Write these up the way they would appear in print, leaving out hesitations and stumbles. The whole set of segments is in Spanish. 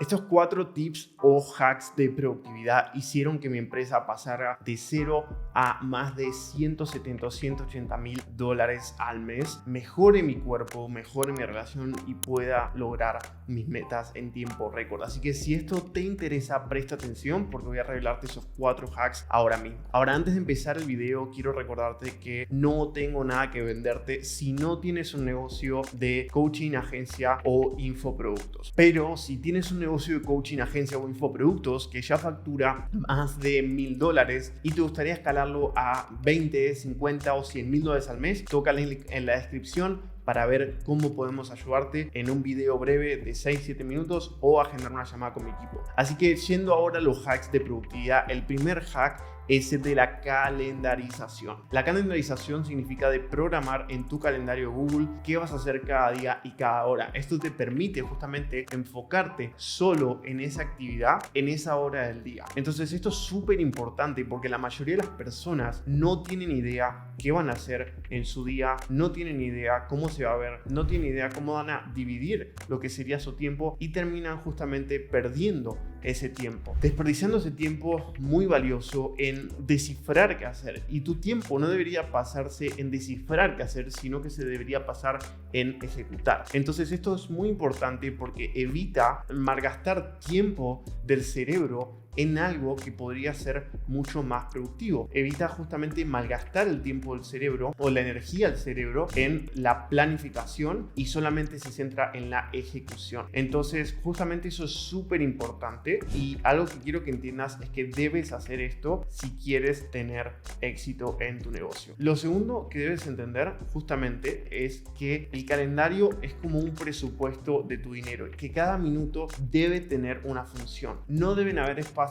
Estos 4 tips o hacks de productividad hicieron que mi empresa pasara de 0 a más de 170 o 180 mil dólares al mes, mejore mi cuerpo, mejore mi relación y pueda lograr mis metas en tiempo récord. Así que si esto te interesa, presta atención porque voy a revelarte esos 4 hacks ahora mismo. Ahora, antes de empezar el video, quiero recordarte que no tengo nada que venderte si no tienes un negocio de coaching, agencia o infoproductos. Pero si tienes un negocio de coaching, agencia o infoproductos que ya factura más de $1,000 y te gustaría escalarlo a 20, 50 o 100 mil dólares al mes, toca el link en la descripción para ver cómo podemos ayudarte en un video breve de 6-7 minutos o agendar una llamada con mi equipo. Así que yendo ahora a los hacks de productividad, el primer hack es el de la calendarización. La calendarización significa de programar en tu calendario Google qué vas a hacer cada día y cada hora. Esto te permite justamente enfocarte solo en esa actividad, en esa hora del día. Entonces esto es súper importante porque la mayoría de las personas no tienen idea qué van a hacer en su día, no tienen idea cómo se va a ver, no tienen idea cómo van a dividir lo que sería su tiempo y terminan justamente perdiendo ese tiempo, desperdiciando ese tiempo muy valioso en descifrar qué hacer. Y tu tiempo no debería pasarse en descifrar qué hacer, sino que se debería pasar en ejecutar. Entonces esto es muy importante porque evita malgastar tiempo del cerebro en algo que podría ser mucho más productivo. Evita justamente malgastar el tiempo del cerebro o la energía del cerebro en la planificación y solamente se centra en la ejecución. Entonces justamente eso es súper importante y algo que quiero que entiendas es que debes hacer esto si quieres tener éxito en tu negocio. Lo segundo que debes entender justamente es que el calendario es como un presupuesto de tu dinero, que cada minuto debe tener una función. No deben haber espacios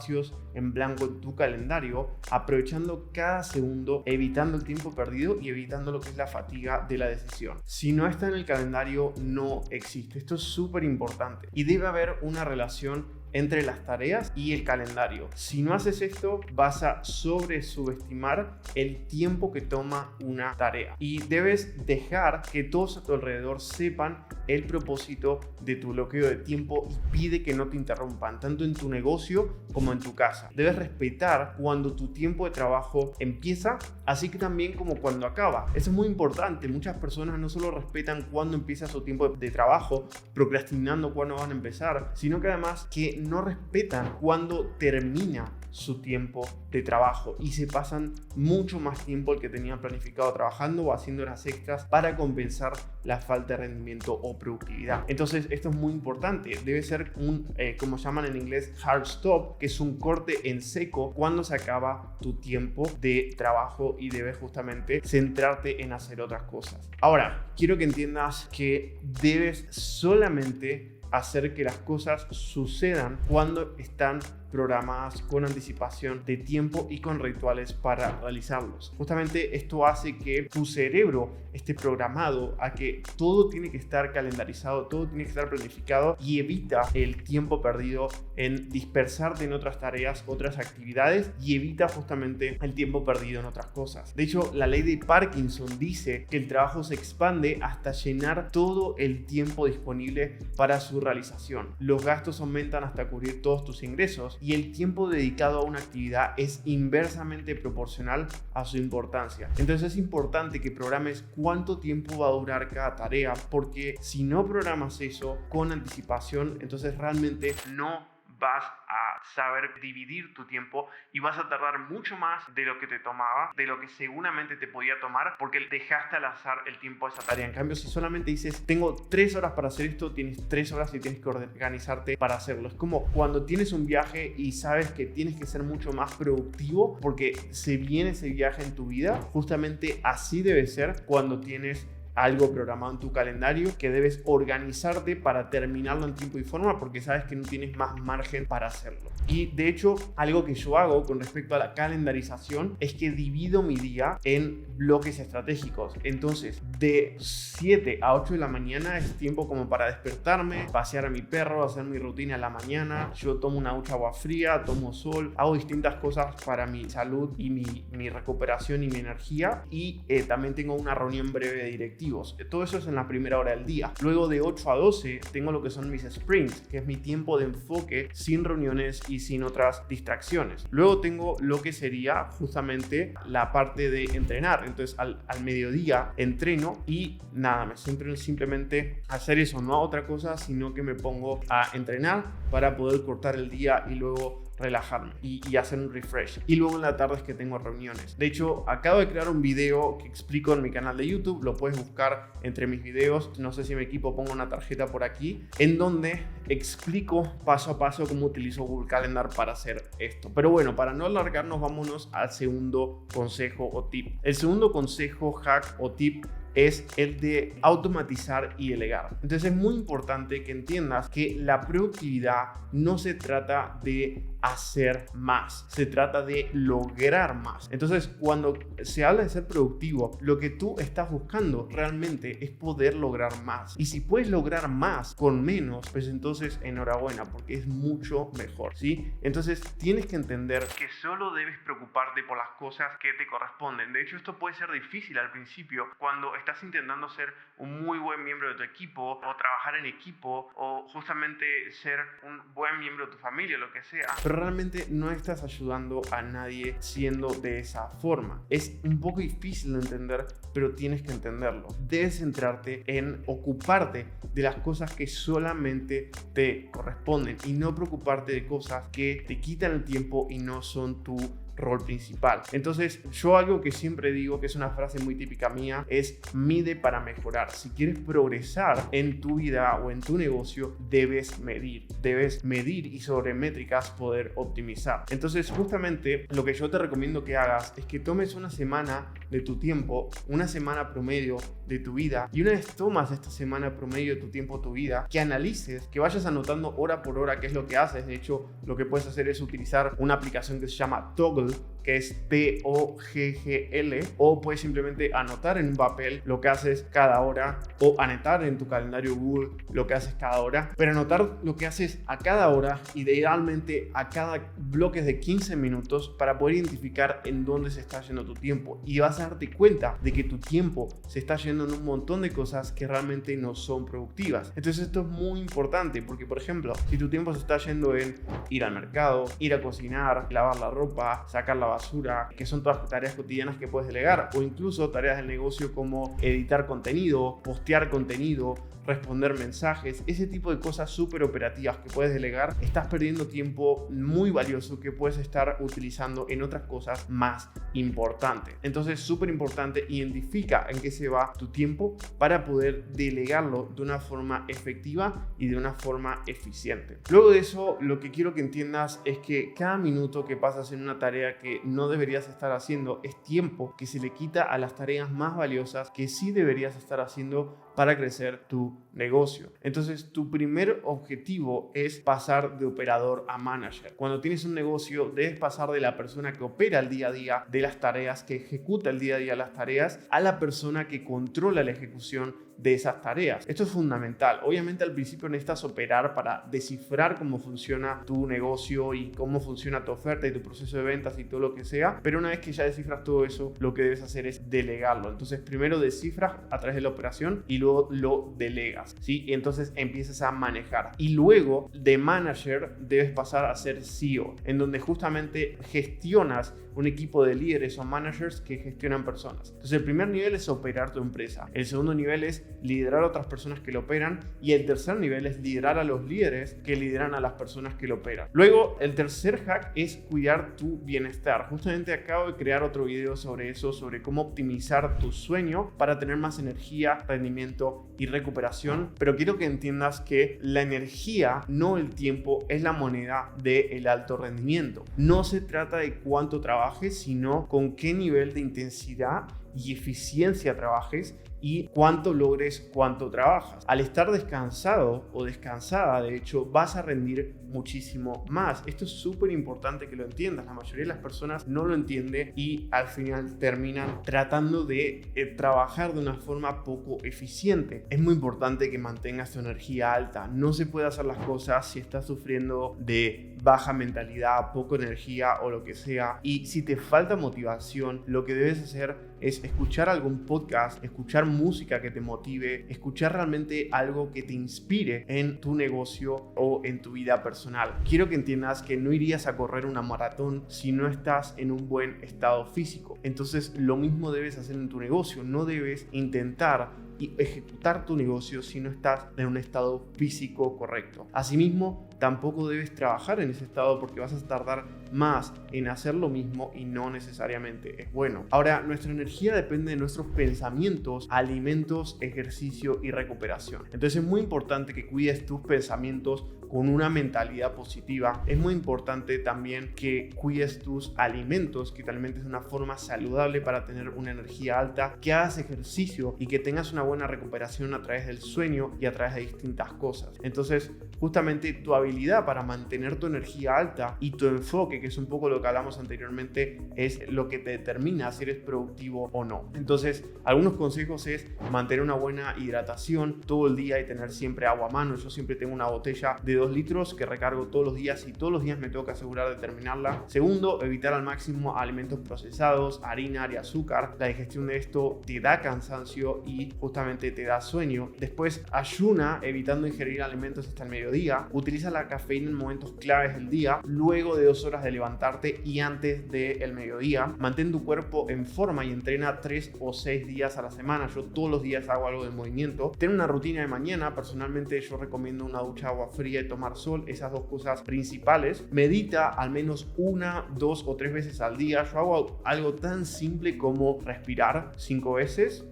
en blanco en tu calendario, aprovechando cada segundo, evitando el tiempo perdido y evitando lo que es la fatiga de la decisión. Si no está en el calendario, no existe. Esto es súper importante y debe haber una relación entre las tareas y el calendario. Si no haces esto, vas a sobresubestimar el tiempo que toma una tarea y debes dejar que todos a tu alrededor sepan el propósito de tu bloqueo de tiempo y pide que no te interrumpan, tanto en tu negocio como en tu casa. Debes respetar cuando tu tiempo de trabajo empieza, así que también como cuando acaba. Eso es muy importante. Muchas personas no solo respetan cuando empieza su tiempo de trabajo, procrastinando cuándo van a empezar, sino que además que no respetan cuando termina su tiempo de trabajo y se pasan mucho más tiempo el que tenían planificado trabajando o haciendo horas extras para compensar la falta de rendimiento o productividad. Entonces esto es muy importante. Debe ser un, como llaman en inglés, hard stop, que es un corte en seco cuando se acaba tu tiempo de trabajo y debes justamente centrarte en hacer otras cosas. Ahora, quiero que entiendas que debes solamente hacer que las cosas sucedan cuando están programadas con anticipación de tiempo y con rituales para realizarlos. Justamente esto hace que tu cerebro esté programado a que todo tiene que estar calendarizado, todo tiene que estar planificado y evita el tiempo perdido en dispersarte en otras tareas, otras actividades y evita justamente el tiempo perdido en otras cosas. De hecho, la ley de Parkinson dice que el trabajo se expande hasta llenar todo el tiempo disponible para su realización. Los gastos aumentan hasta cubrir todos tus ingresos y el tiempo dedicado a una actividad es inversamente proporcional a su importancia. Entonces es importante que programes cuánto tiempo va a durar cada tarea, porque si no programas eso con anticipación, entonces realmente no vas a saber dividir tu tiempo y vas a tardar mucho más de lo que te tomaba, de lo que seguramente te podía tomar, porque dejaste al azar el tiempo de esa tarea. En cambio, si solamente dices, tengo 3 horas para hacer esto, tienes 3 horas y tienes que organizarte para hacerlo. Es como cuando tienes un viaje y sabes que tienes que ser mucho más productivo porque se viene ese viaje en tu vida. Justamente así debe ser cuando tienes algo programado en tu calendario, que debes organizarte para terminarlo en tiempo y forma porque sabes que no tienes más margen para hacerlo. Y de hecho, algo que yo hago con respecto a la calendarización es que divido mi día en bloques estratégicos. Entonces, de 7 a 8 de la mañana es tiempo como para despertarme, pasear a mi perro, hacer mi rutina en la mañana. Yo tomo una ducha agua fría, tomo sol, hago distintas cosas para mi salud y mi recuperación y mi energía. Y también tengo una reunión breve de directivos. productivos. Todo eso es en la primera hora del día. Luego de 8 a 12 tengo lo que son mis sprints, que es mi tiempo de enfoque sin reuniones y sin otras distracciones. Luego tengo lo que sería justamente la parte de entrenar. Entonces al mediodía entreno y nada, me centro en simplemente hacer eso, no a otra cosa, sino que me pongo a entrenar para poder cortar el día y luego relajarme y hacer un refresh. Y luego en la tarde es que tengo reuniones. De hecho, acabo de crear un video que explico en mi canal de YouTube, lo puedes buscar entre mis videos, no sé si mi equipo ponga una tarjeta por aquí, en donde explico paso a paso cómo utilizo Google Calendar para hacer esto. Pero bueno, para no alargarnos, vámonos al segundo consejo o tip. El segundo consejo, hack o tip es el de automatizar y delegar. Entonces es muy importante que entiendas que la productividad no se trata de hacer más, se trata de lograr más. Entonces cuando se habla de ser productivo, lo que tú estás buscando realmente es poder lograr más. Y si puedes lograr más con menos, pues entonces enhorabuena, porque es mucho mejor, ¿sí? Entonces tienes que entender que solo debes preocuparte por las cosas que te corresponden. De hecho, esto puede ser difícil al principio cuando estás intentando ser un muy buen miembro de tu equipo o trabajar en equipo o justamente ser un buen miembro de tu familia, lo que sea, pero realmente no estás ayudando a nadie siendo de esa forma. Es un poco difícil de entender, pero tienes que entenderlo. Debes centrarte en ocuparte de las cosas que solamente te corresponden y no preocuparte de cosas que te quitan el tiempo y no son tu rol principal. Entonces yo algo que siempre digo, que es una frase muy típica mía, es mide para mejorar. Si quieres progresar en tu vida o en tu negocio, debes medir y sobre métricas poder optimizar. Entonces justamente lo que yo te recomiendo que hagas es que tomes una semana de tu tiempo, una semana promedio de tu vida, y una vez tomas esta semana promedio de tu tiempo, tu vida, que analices, que vayas anotando hora por hora qué es lo que haces. De hecho, lo que puedes hacer es utilizar una aplicación que se llama Toggl, que es T-O-G-G-L, o puedes simplemente anotar en un papel lo que haces cada hora o anotar en tu calendario Google lo que haces cada hora, pero anotar lo que haces a cada hora, idealmente a cada bloque de 15 minutos, para poder identificar en dónde se está yendo tu tiempo, y vas a darte cuenta de que tu tiempo se está yendo en un montón de cosas que realmente no son productivas. Entonces esto es muy importante porque, por ejemplo, si tu tiempo se está yendo en ir al mercado, ir a cocinar, lavar la ropa, sacar la basura, que son todas tareas cotidianas que puedes delegar, o incluso tareas del negocio como editar contenido, postear contenido, responder mensajes, ese tipo de cosas súper operativas que puedes delegar, estás perdiendo tiempo muy valioso que puedes estar utilizando en otras cosas más importantes. Entonces, súper importante, identifica en qué se va tu tiempo para poder delegarlo de una forma efectiva y de una forma eficiente. Luego de eso, lo que quiero que entiendas es que cada minuto que pasas en una tarea que no deberías estar haciendo es tiempo que se le quita a las tareas más valiosas que sí deberías estar haciendo para crecer tu negocio. Entonces, tu primer objetivo es pasar de operador a manager. Cuando tienes un negocio, debes pasar de la persona que opera el día a día de las tareas, que ejecuta el día a día las tareas, a la persona que controla la ejecución de esas tareas. Esto es fundamental. Obviamente al principio necesitas operar para descifrar cómo funciona tu negocio y cómo funciona tu oferta y tu proceso de ventas y todo lo que sea, pero una vez que ya descifras todo eso, lo que debes hacer es delegarlo. Entonces primero descifras a través de la operación y luego lo delegas, ¿sí? Y entonces empiezas a manejar. Y luego de manager debes pasar a ser CEO, en donde justamente gestionas un equipo de líderes o managers que gestionan personas. Entonces el primer nivel es operar tu empresa, el segundo nivel es liderar a otras personas que lo operan, y el tercer nivel es liderar a los líderes que lideran a las personas que lo operan. Luego el tercer hack es cuidar tu bienestar. Justamente acabo de crear otro video sobre eso, sobre cómo optimizar tu sueño para tener más energía, rendimiento y recuperación, pero quiero que entiendas que la energía, no el tiempo, es la moneda del alto rendimiento. No se trata de cuánto trabajes, sino con qué nivel de intensidad y eficiencia trabajes y cuánto logres cuánto trabajas. Al estar descansado o descansada, de hecho, vas a rendir muchísimo más. Esto es súper importante que lo entiendas. La mayoría de las personas no lo entiende y al final terminan tratando de trabajar de una forma poco eficiente. Es muy importante que mantengas tu energía alta. No se puede hacer las cosas si estás sufriendo de baja mentalidad, poca energía o lo que sea. Y si te falta motivación, lo que debes hacer es escuchar algún podcast, escuchar música que te motive, escuchar realmente algo que te inspire en tu negocio o en tu vida personal. Quiero que entiendas que no irías a correr una maratón si no estás en un buen estado físico. Entonces, lo mismo debes hacer en tu negocio. No debes intentar y ejecutar tu negocio si no estás en un estado físico correcto. Asimismo, tampoco debes trabajar en ese estado porque vas a tardar más en hacer lo mismo y no necesariamente es bueno. Ahora, nuestra energía depende de nuestros pensamientos, alimentos, ejercicio y recuperación. Entonces es muy importante que cuides tus pensamientos con una mentalidad positiva. Es muy importante también que cuides tus alimentos, que te alimentes de una forma saludable para tener una energía alta, que hagas ejercicio y que tengas una buena recuperación a través del sueño y a través de distintas cosas. Entonces, justamente tu habilidad para mantener tu energía alta y tu enfoque, que es un poco lo que hablamos anteriormente, es lo que te determina si eres productivo o no. Entonces, algunos consejos es mantener una buena hidratación todo el día y tener siempre agua a mano. Yo siempre tengo una botella de 2 litros que recargo todos los días y todos los días me tengo que asegurar de terminarla. Segundo, evitar al máximo alimentos procesados, harina y azúcar. La digestión de esto te da cansancio y justamente te da sueño. Después, ayuna evitando ingerir alimentos hasta el mediodía. Utiliza la cafeína en momentos claves del día, luego de 2 horas de levantarte y antes del mediodía. Mantén tu cuerpo en forma y entrena 3 o 6 días a la semana. Yo todos los días hago algo de movimiento. Ten una rutina de mañana. Personalmente yo recomiendo una ducha de agua fría y tomar sol. Esas 2 cosas principales. Medita al menos 1, 2 o 3 veces al día. Yo hago algo tan simple como respirar 5 veces.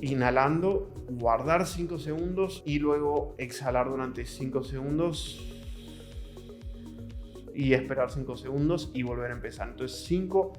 Inhalando, guardar 5 segundos y luego exhalar durante 5 segundos y esperar 5 segundos y volver a empezar. Entonces 5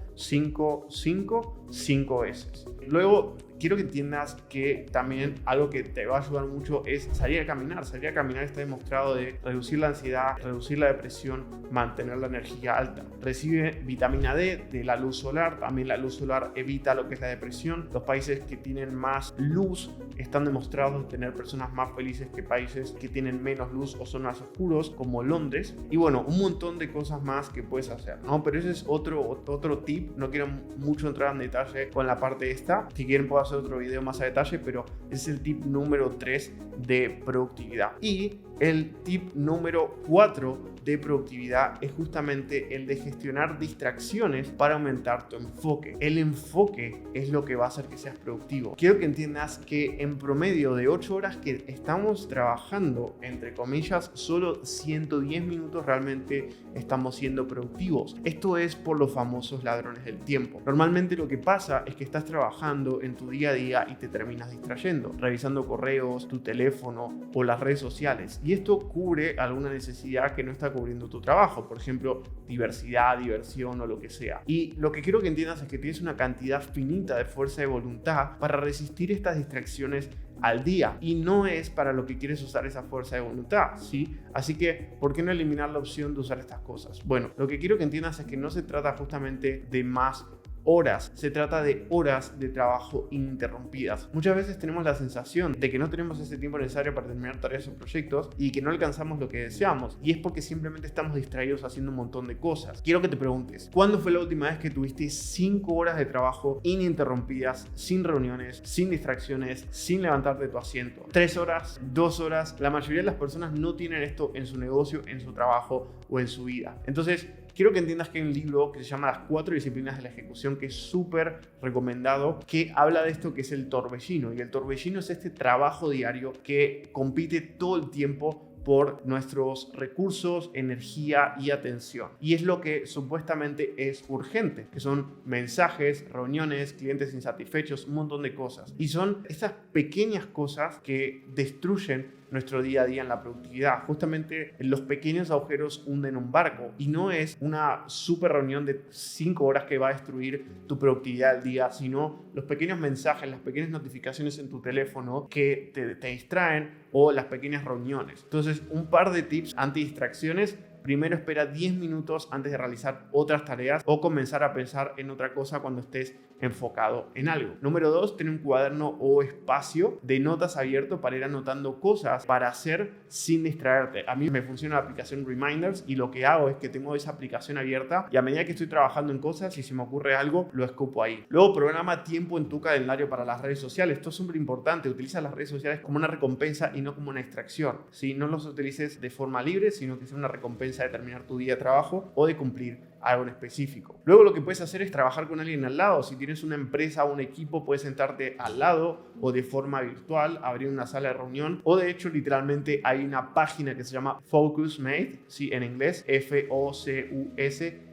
veces. Luego quiero que entiendas que también algo que te va a ayudar mucho es salir a caminar. Salir a caminar está demostrado de reducir la ansiedad, reducir la depresión, mantener la energía alta. Recibe vitamina D de la luz solar. También la luz solar evita lo que es la depresión. Los países que tienen más luz están demostrados de tener personas más felices que países que tienen menos luz o son más oscuros, como Londres. Y bueno, un montón de cosas más que puedes hacer, ¿no? Pero ese es otro tip. No quiero mucho entrar en detalle con la parte esta. Si quieren puedo hacer otro video más a detalle, pero es el tip número 3 de productividad. Y el tip número 4 de productividad es justamente el de gestionar distracciones para aumentar tu enfoque. El enfoque es lo que va a hacer que seas productivo. Quiero que entiendas que en promedio de 8 horas que estamos trabajando, entre comillas, solo 110 minutos realmente estamos siendo productivos. Esto es por los famosos ladrones del tiempo. Normalmente lo que pasa es que estás trabajando en tu día a día y te terminas distrayendo, revisando correos, tu teléfono o las redes sociales. Y esto cubre alguna necesidad que no está cubriendo tu trabajo, por ejemplo, diversidad, diversión o lo que sea. Y lo que quiero que entiendas es que tienes una cantidad finita de fuerza de voluntad para resistir estas distracciones al día y no es para lo que quieres usar esa fuerza de voluntad, ¿sí? Así que, ¿por qué no eliminar la opción de usar estas cosas? Bueno, lo que quiero que entiendas es que no se trata justamente de más horas, se trata de horas de trabajo ininterrumpidas. Muchas veces tenemos la sensación de que no tenemos ese tiempo necesario para terminar tareas o proyectos y que no alcanzamos lo que deseamos, y es porque simplemente estamos distraídos haciendo un montón de cosas. Quiero que te preguntes, ¿cuándo fue la última vez que tuviste 5 horas de trabajo ininterrumpidas, sin reuniones, sin distracciones, sin levantarte de tu asiento? 3 horas, 2 horas. La mayoría de las personas no tienen esto en su negocio, en su trabajo o en su vida. Entonces, quiero que entiendas que hay un libro que se llama Las 4 disciplinas de la ejecución, que es súper recomendado, que habla de esto que es el torbellino. Y el torbellino es este trabajo diario que compite todo el tiempo por nuestros recursos, energía y atención. Y es lo que supuestamente es urgente, que son mensajes, reuniones, clientes insatisfechos, un montón de cosas. Y son estas pequeñas cosas que destruyen nuestro día a día en la productividad. Justamente los pequeños agujeros hunden un barco y no es una super reunión de 5 horas que va a destruir tu productividad del día, sino los pequeños mensajes, las pequeñas notificaciones en tu teléfono que te distraen o las pequeñas reuniones. Entonces, un par de tips anti-distracciones primero espera 10 minutos antes de realizar otras tareas o comenzar a pensar en otra cosa cuando estés enfocado en algo. Número 2, ten un cuaderno o espacio de notas abierto para ir anotando cosas para hacer sin distraerte. A mí me funciona la aplicación Reminders y lo que hago es que tengo esa aplicación abierta y a medida que estoy trabajando en cosas y si me ocurre algo, lo escupo ahí. Luego, programa tiempo en tu calendario para las redes sociales. Esto es súper importante. Utiliza las redes sociales como una recompensa y no como una extracción. ¿Sí? No los utilices de forma libre, sino que sea una recompensa de terminar tu día de trabajo o de cumplir algo en específico. Luego lo que puedes hacer es trabajar con alguien al lado. Si tienes una empresa o un equipo, puedes sentarte al lado o de forma virtual, abrir una sala de reunión o de hecho literalmente hay una página que se llama FocusMate, ¿sí? En inglés, FOCUSMATE.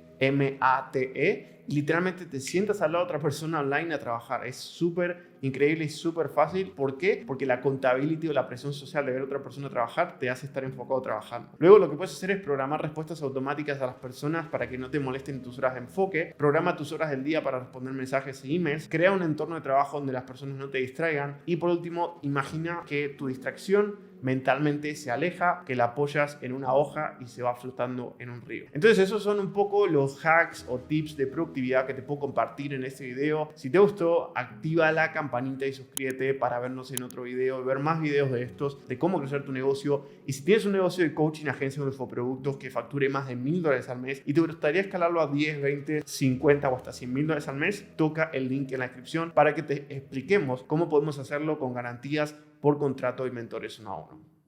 Literalmente te sientas al lado de otra persona online a trabajar. Es súper increíble y súper fácil. ¿Por qué? Porque la accountability o la presión social de ver a otra persona trabajar te hace estar enfocado trabajando. Luego lo que puedes hacer es programar respuestas automáticas a las personas para que no te molesten tus horas de enfoque. Programa tus horas del día para responder mensajes e emails. Crea un entorno de trabajo donde las personas no te distraigan. Y por último, imagina que tu distracción mentalmente se aleja, que la apoyas en una hoja y se va flotando en un río. Entonces esos son un poco los hacks o tips de productividad que te puedo compartir en este video. Si te gustó, activa la campanita y suscríbete para vernos en otro video y ver más videos de estos, de cómo crecer tu negocio. Y si tienes un negocio de coaching, agencia o infoproductos que facture más de $1000 al mes y te gustaría escalarlo a 10, 20, 50 o hasta $100,000 al mes, toca el link en la descripción para que te expliquemos cómo podemos hacerlo con garantías por contrato y mentores 1 a 1.